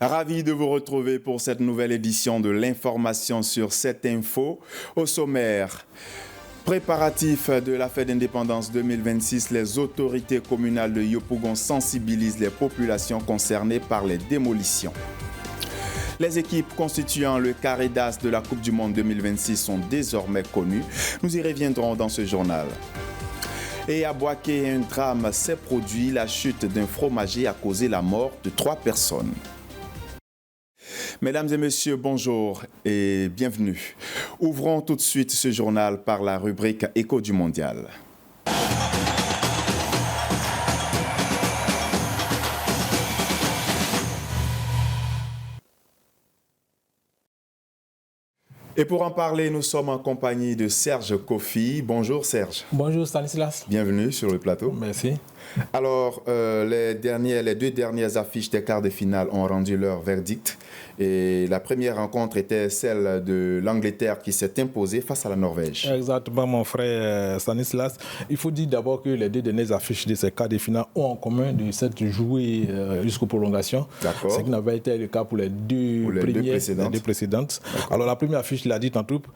Ravi de vous retrouver pour cette nouvelle édition de l'information sur cette info. Au sommaire, préparatif de la fête d'indépendance 2026, les autorités communales de Yopougon sensibilisent les populations concernées par les démolitions. Les équipes constituant le carré d'as de la Coupe du Monde 2026 sont désormais connues. Nous y reviendrons dans ce journal. Et à Boaké, un drame s'est produit. La chute d'un fromager a causé la mort de 3 personnes. Mesdames et messieurs, bonjour et bienvenue. Ouvrons tout de suite ce journal par la rubrique Écho du Mondial. Et pour en parler, nous sommes en compagnie de Serge Kofi. Bonjour Serge. Bonjour Stanislas. Bienvenue sur le plateau. Merci. Alors, les 2 dernières affiches des quarts de finale ont rendu leur verdict. Et la première rencontre était celle de l'Angleterre qui s'est imposée face à la Norvège. Exactement, mon frère Stanislas. Il faut dire d'abord que les 2 dernières affiches de ces quarts de finale ont en commun de s'être jouées jusqu'aux prolongations. D'accord. Ce qui n'avait été le cas pour les deux précédentes. Alors, la première affiche, l'a dit en troupe,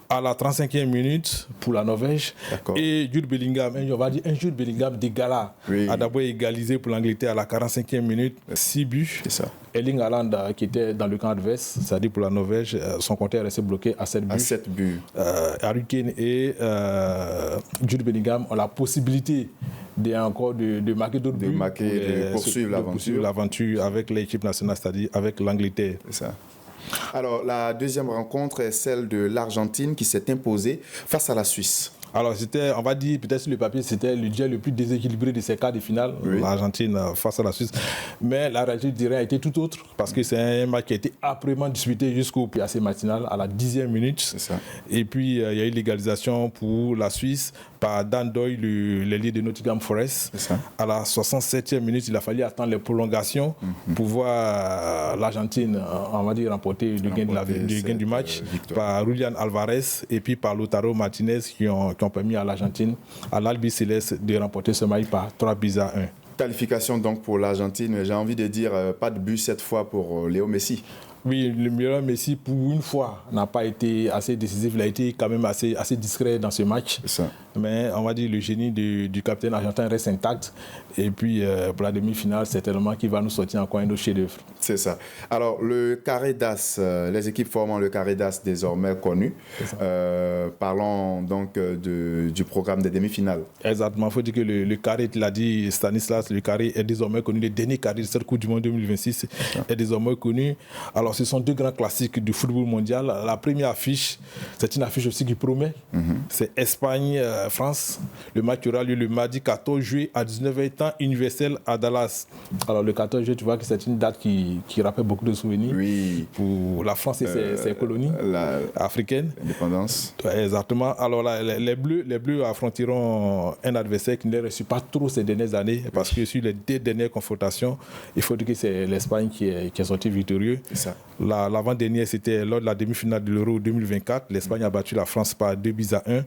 à la 35e minute pour la Norvège. Et Jude Bellingham, on va dire un Jude Bellingham d'Igala, a d'abord égalisé pour l'Angleterre à la 45e minute, 6 buts. C'est ça. Erling Haaland, qui était dans le camp adverse, c'est-à-dire pour la Norvège, son compteur est resté bloqué à 7 buts. À 7 buts. Harry Kane et Jude Bellingham ont la possibilité de marquer d'autres buts. De poursuivre l'aventure avec l'équipe nationale, c'est-à-dire avec l'Angleterre. C'est ça. Alors, la deuxième rencontre est celle de l'Argentine qui s'est imposée face à la Suisse. Alors, c'était, on va dire, peut-être sur le papier, c'était le duel le plus déséquilibré de ces quarts de finale, l'Argentine face à la Suisse. Mais la réalité du terrain a été tout autre, parce que c'est un match qui a été âprement disputé jusqu'au assez matinal, à la 10e minute. C'est ça. Et puis, il y a eu l'égalisation pour la Suisse par Dan Doyle, l'ailier de Nottingham Forest. C'est ça. À la 67e minute, il a fallu attendre les prolongations pour voir l'Argentine, on va dire, remporter le gain du match par Julián Álvarez et puis par Lautaro Martinez qui ont permis à l'Argentine, à l'Albiceleste, de remporter ce match par 3-1. Qualification donc pour l'Argentine. J'ai envie de dire, pas de but cette fois pour Léo Messi. Oui, le meilleur Messi, pour une fois, n'a pas été assez décisif. Il a été quand même assez discret dans ce match. Ça. Mais on va dire le génie du capitaine argentin reste intact. Et puis, pour la demi-finale, c'est tellement qu'il va nous sortir encore un autre chef-d'œuvre. C'est ça. Alors, le carré d'as, les équipes formant le carré d'as désormais connu. Parlons donc du programme des demi-finales. Exactement. Il faut dire que le carré, tu l'as dit, Stanislas, le carré est désormais connu. Le dernier carré de cette Coupe du Monde 2026 est désormais connu. Alors, ce sont 2 grands classiques du football mondial. La première affiche, c'est une affiche aussi qui promet. C'est Espagne-France. Le match aura lieu le mardi 14 juillet à 19h, temps universel à Dallas. Alors, le 14 juillet, tu vois que c'est une date qui rappelle beaucoup de souvenirs pour la France et ses colonies africaines. L'indépendance. Exactement. Alors, les Bleus affronteront un adversaire qui ne les reçut pas trop ces dernières années, parce que sur les 2 dernières confrontations, il faut dire que c'est l'Espagne qui est sortie victorieux. C'est ça. L'avant-dernière, c'était lors de la demi-finale de l'Euro 2024. L'Espagne a battu la France par 2-1.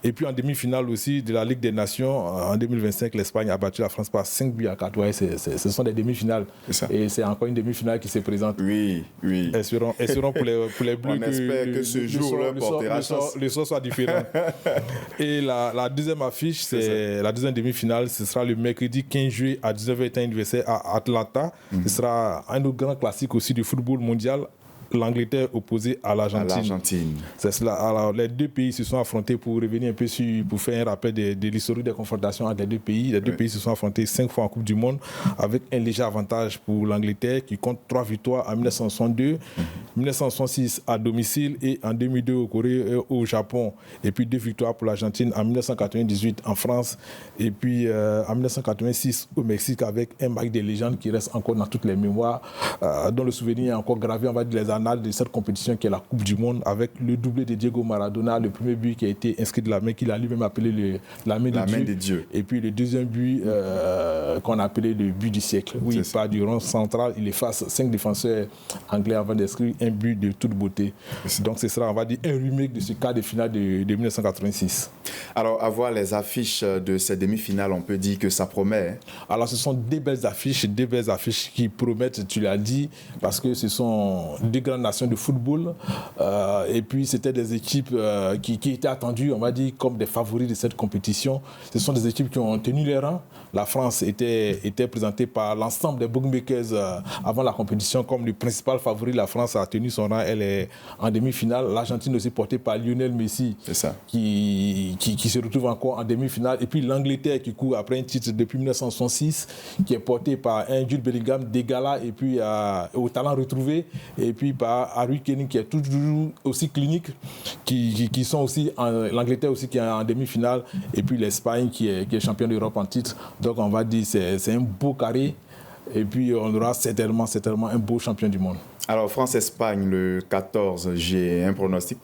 Et puis en demi-finale aussi de la Ligue des Nations, en 2025, l'Espagne a battu la France par 5-4. Ouais, ce sont des demi-finales. Et c'est encore une demi-finale qui se présente. Oui. Espérons pour les Bleus. On espère que ce jour-là portera chance. Le sort soit différent. Et la deuxième affiche, c'est la deuxième demi-finale. Ce sera le mercredi 15 juillet à 19h, temps universel à Atlanta. Ce sera un autre grand classique aussi du football mondial. L'Angleterre opposée à l'Argentine. C'est cela. Alors, les 2 pays se sont affrontés, pour revenir un peu pour faire un rappel de l'historique des confrontations entre les 2 pays. Les 2 pays se sont affrontés 5 fois en Coupe du Monde, avec un léger avantage pour l'Angleterre qui compte 3 victoires en 1962, 1966 à domicile et en 2002 au Japon. Et puis 2 victoires pour l'Argentine en 1998 en France et puis en 1986 au Mexique, avec un match de légende qui reste encore dans toutes les mémoires, dont le souvenir est encore gravé, on va dire, les annales de cette compétition qui est la Coupe du Monde avec le doublé de Diego Maradona, le premier but qui a été inscrit de la main qu'il a lui-même appelé la main de Dieu. Et puis le deuxième but qu'on a appelé le but du siècle, où il part du rond central, il efface 5 défenseurs anglais avant d'inscrire un but de toute beauté. Donc ce sera, on va dire, un remake de ce quart de finale de 1986. Alors, à voir les affiches de ces demi-finales, on peut dire que ça promet. Hein? Alors, ce sont des belles affiches qui promettent, tu l'as dit, parce que ce sont deux grandes nations de football. Et puis, c'était des équipes qui étaient attendues, on va dire, comme des favoris de cette compétition. Ce sont des équipes qui ont tenu les rangs. La France était présentée par l'ensemble des bookmakers avant la compétition comme le principal favori. La France a tenu son rang, elle est en demi-finale. L'Argentine aussi portée par Lionel Messi, qui se retrouve encore en demi-finale. Et puis l'Angleterre qui court après un titre depuis 1966, qui est porté par un Jude Bellingham d'Egala et puis au talent retrouvé, et puis par Harry Kane qui est toujours aussi clinique, qui sont aussi l'Angleterre aussi qui est en demi-finale, et puis l'Espagne qui est champion d'Europe en titre. Donc on va dire c'est un beau carré. Et puis on aura certainement un beau champion du monde. Alors France-Espagne le 14, j'ai un pronostic.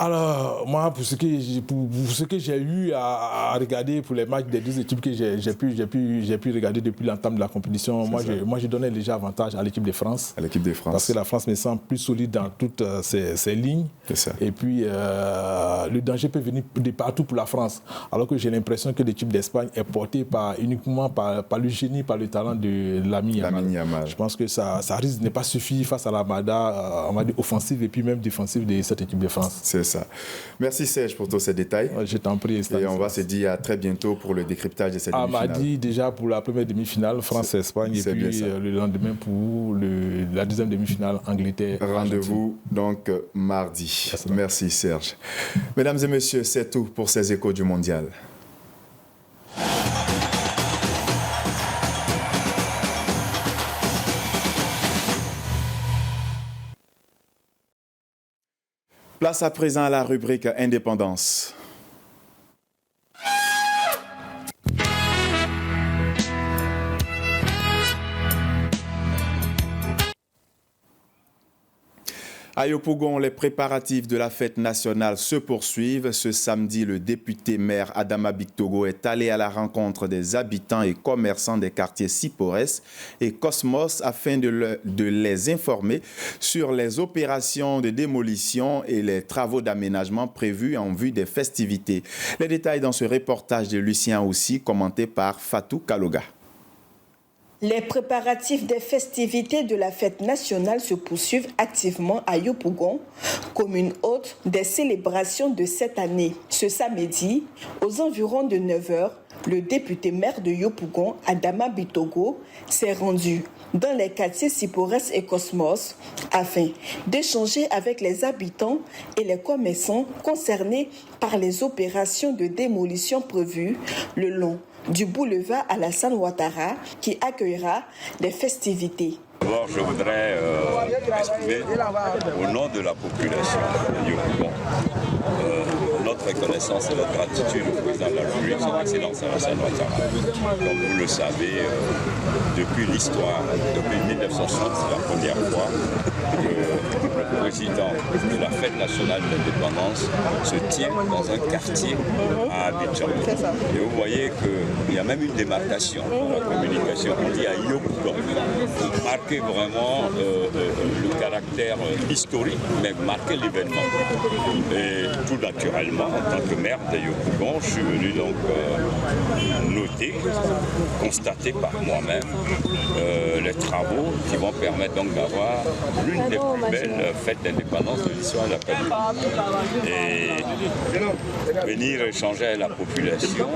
Alors, moi, pour ce que j'ai eu à regarder pour les matchs des deux équipes que j'ai pu regarder depuis l'entame de la compétition, moi, je donnais déjà avantage à l'équipe de France. À l'équipe de France. Parce que la France me semble plus solide dans toutes ses lignes. C'est ça. Et puis, le danger peut venir de partout pour la France. Alors que j'ai l'impression que l'équipe d'Espagne est portée uniquement par le génie, par le talent de Lamine Yamal. Je pense que ça risque de ne pas suffire face à l'armada offensive et puis même défensive de cette équipe de France. C'est ça. Merci Serge pour tous ces détails. Je t'en prie. Et on va se dire à très bientôt pour le décryptage de cette demi-finale. Mardi déjà pour la première demi-finale France-Espagne et puis le lendemain pour la deuxième demi-finale Angleterre. Rendez-vous donc mardi. Merci Serge. Mesdames et messieurs, c'est tout pour ces échos du mondial. Place à présent à la rubrique Indépendance. À Yopougon, les préparatifs de la fête nationale se poursuivent. Ce samedi, le député maire Adama Bictogo est allé à la rencontre des habitants et commerçants des quartiers Sipores et Cosmos afin de les informer sur les opérations de démolition et les travaux d'aménagement prévus en vue des festivités. Les détails dans ce reportage de Lucien aussi, commenté par Fatou Kaloga. Les préparatifs des festivités de la fête nationale se poursuivent activement à Yopougon, commune hôte des célébrations de cette année. Ce samedi, aux environs de 9h, le député maire de Yopougon, Adama Bictogo, s'est rendu dans les quartiers Sipores et Cosmos afin d'échanger avec les habitants et les commerçants concernés par les opérations de démolition prévues le long du boulevard Alassane Ouattara qui accueillera les festivités. D'abord, je voudrais exprimer au nom de la population de Yopougon notre reconnaissance et notre gratitude au président de la République, son Excellence Alassane Ouattara. Comme vous le savez, depuis l'histoire, depuis 1960, c'est la première fois que le président de la fête nationale de l'indépendance se tient dans un quartier à Abidjan. Et vous voyez qu'il y a même une démarcation dans la communication. On dit à Yopougon pour marquer vraiment le caractère historique, mais marquer l'événement. Et tout naturellement, en tant que maire de Yopougon, je suis venu donc noter, constater par moi-même les travaux qui vont permettre donc d'avoir l'une des plus belles fêtes d'indépendance de l'histoire de la Calédonie. Et venir échanger avec la population,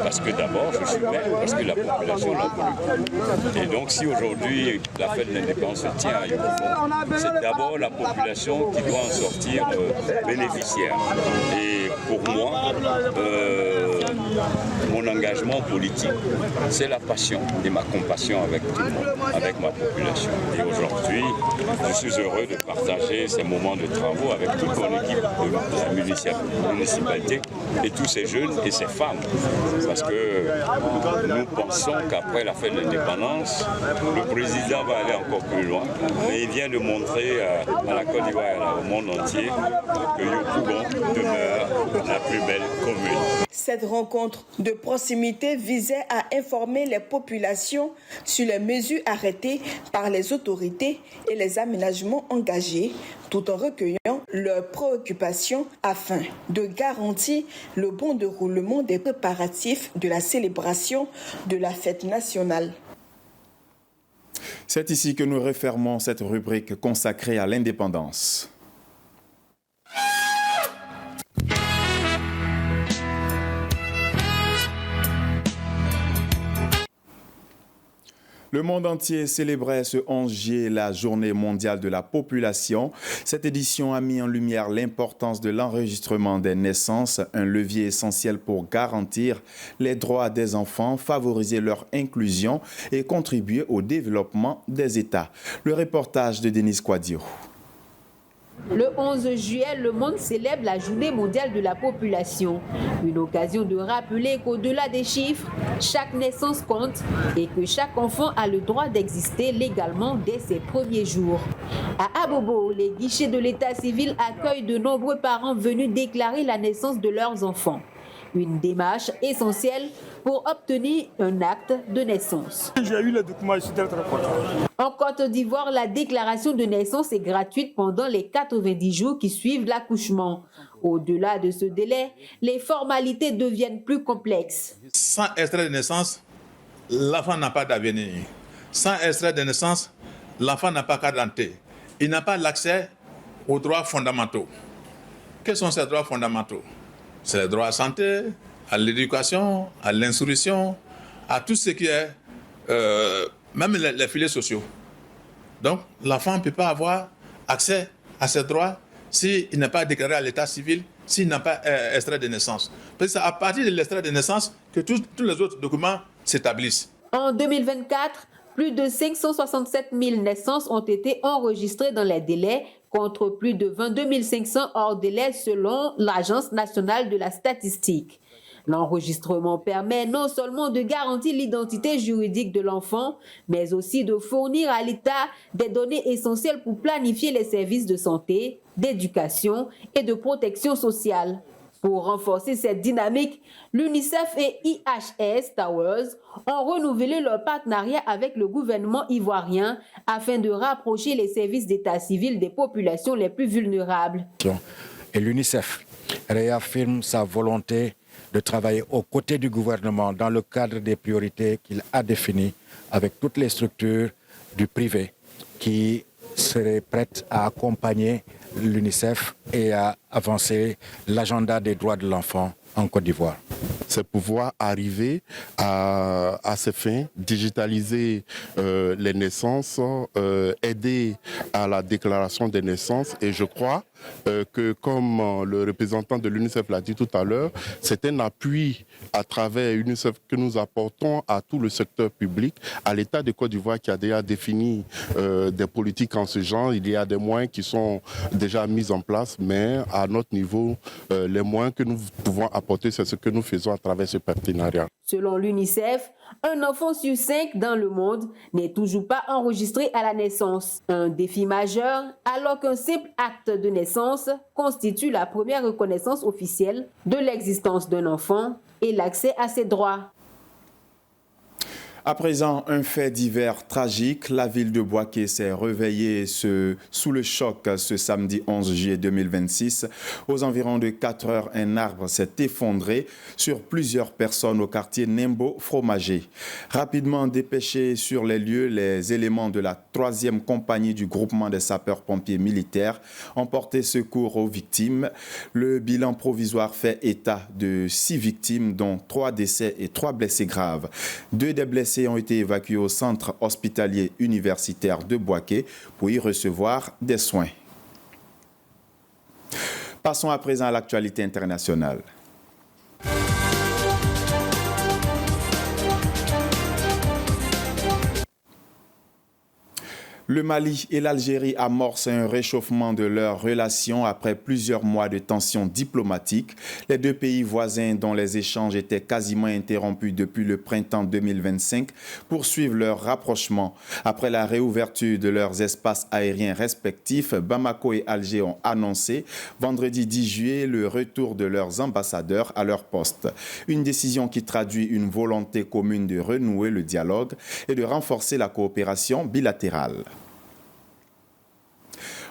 parce que d'abord je suis maire, parce que la population l'a voulu. Et donc si aujourd'hui la fête de l'indépendance se tient à Yopougon, c'est d'abord la population qui doit en sortir bénéficiaire. Et pour moi, mon engagement politique, c'est la passion et ma compassion avec tout le monde, avec ma population. Et aujourd'hui, je suis heureux de partager ces moments de travaux avec toute mon équipe de la municipalité et tous ces jeunes et ces femmes. Parce que nous pensons qu'après la fête de l'indépendance, le président va aller encore plus loin. Mais il vient de montrer à la Côte d'Ivoire et au monde entier que Yopougon demeure la plus belle commune. Cette rencontre de proximité visait à informer les populations sur les mesures arrêtées par les autorités et les aménagements engagés, tout en recueillant leurs préoccupations afin de garantir le bon déroulement des préparatifs de la célébration de la fête nationale. C'est ici que nous refermons cette rubrique consacrée à l'indépendance. Le monde entier célébrait ce 11 juillet la Journée mondiale de la population. Cette édition a mis en lumière l'importance de l'enregistrement des naissances, un levier essentiel pour garantir les droits des enfants, favoriser leur inclusion et contribuer au développement des États. Le reportage de Denis Kouadio. Le 11 juillet, le monde célèbre la Journée mondiale de la population. Une occasion de rappeler qu'au-delà des chiffres, chaque naissance compte et que chaque enfant a le droit d'exister légalement dès ses premiers jours. À Abobo, les guichets de l'état civil accueillent de nombreux parents venus déclarer la naissance de leurs enfants. Une démarche essentielle pour obtenir un acte de naissance. J'ai eu le document, je suis très content. En Côte d'Ivoire, la déclaration de naissance est gratuite pendant les 90 jours qui suivent l'accouchement. Au-delà de ce délai, les formalités deviennent plus complexes. Sans extrait de naissance, l'enfant n'a pas d'avenir. Sans extrait de naissance, l'enfant n'a pas carte d'identité. Il n'a pas l'accès aux droits fondamentaux. Quels sont ces droits fondamentaux? C'est le droit à la santé, à l'éducation, à l'instruction, à tout ce qui est, même les filets sociaux. Donc, l'enfant ne peut pas avoir accès à ces droits s'il n'est pas déclaré à l'état civil, s'il n'a pas extrait de naissance. Parce que c'est à partir de l'extrait de naissance que tous les autres documents s'établissent. En 2024, plus de 567 000 naissances ont été enregistrées dans les délais, contre plus de 22 500 hors délai selon l'Agence nationale de la statistique. L'enregistrement permet non seulement de garantir l'identité juridique de l'enfant, mais aussi de fournir à l'État des données essentielles pour planifier les services de santé, d'éducation et de protection sociale. Pour renforcer cette dynamique, l'UNICEF et IHS Towers ont renouvelé leur partenariat avec le gouvernement ivoirien afin de rapprocher les services d'état civil des populations les plus vulnérables. Et l'UNICEF réaffirme sa volonté de travailler aux côtés du gouvernement dans le cadre des priorités qu'il a définies avec toutes les structures du privé qui seraient prêtes à accompagner l'UNICEF et à avancer l'agenda des droits de l'enfant en Côte d'Ivoire. C'est pouvoir arriver à ces fins, digitaliser les naissances, aider à la déclaration des naissances. Et je crois que, comme le représentant de l'UNICEF l'a dit tout à l'heure, c'est un appui à travers l'UNICEF que nous apportons à tout le secteur public, à l'État de Côte d'Ivoire qui a déjà défini des politiques en ce genre. Il y a des moyens qui sont déjà mis en place, mais à notre niveau, les moyens que nous pouvons apporter, c'est ce que nous faisons à travers ce partenariat. Selon l'UNICEF, un enfant sur 5 dans le monde n'est toujours pas enregistré à la naissance. Un défi majeur, alors qu'un simple acte de naissance constitue la première reconnaissance officielle de l'existence d'un enfant et l'accès à ses droits. À présent, un fait divers tragique. La ville de Bouaké s'est réveillée sous le choc ce samedi 11 juillet 2026. Aux environs de 4 heures, un arbre s'est effondré sur plusieurs personnes au quartier Nembo-Fromager. Rapidement dépêchés sur les lieux, les éléments de la 3e compagnie du groupement des sapeurs-pompiers militaires ont porté secours aux victimes. Le bilan provisoire fait état de 6 victimes, dont 3 décès et 3 blessés graves. 2 des blessés ont été évacués au centre hospitalier universitaire de Bouaké pour y recevoir des soins. Passons à présent à l'actualité internationale. Le Mali et l'Algérie amorcent un réchauffement de leurs relations après plusieurs mois de tensions diplomatiques. Les deux pays voisins, dont les échanges étaient quasiment interrompus depuis le printemps 2025, poursuivent leur rapprochement. Après la réouverture de leurs espaces aériens respectifs, Bamako et Alger ont annoncé vendredi 10 juillet le retour de leurs ambassadeurs à leur poste. Une décision qui traduit une volonté commune de renouer le dialogue et de renforcer la coopération bilatérale.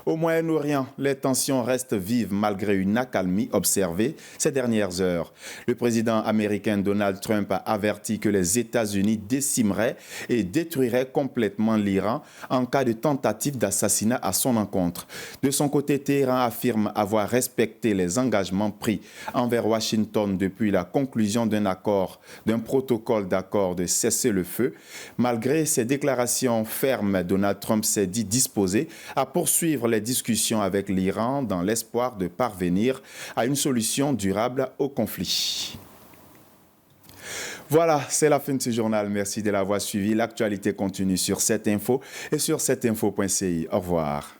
Au Moyen-Orient, les tensions restent vives malgré une accalmie observée ces dernières heures. Le président américain Donald Trump a averti que les États-Unis décimeraient et détruiraient complètement l'Iran en cas de tentative d'assassinat à son encontre. De son côté, Téhéran affirme avoir respecté les engagements pris envers Washington depuis la conclusion d'un protocole d'accord de cessez-le-feu. Malgré ces déclarations fermes, Donald Trump s'est dit disposé à poursuivre les discussions avec l'Iran dans l'espoir de parvenir à une solution durable au conflit. Voilà, c'est la fin de ce journal. Merci de l'avoir suivi. L'actualité continue sur 7info et sur 7info.ci. Au revoir.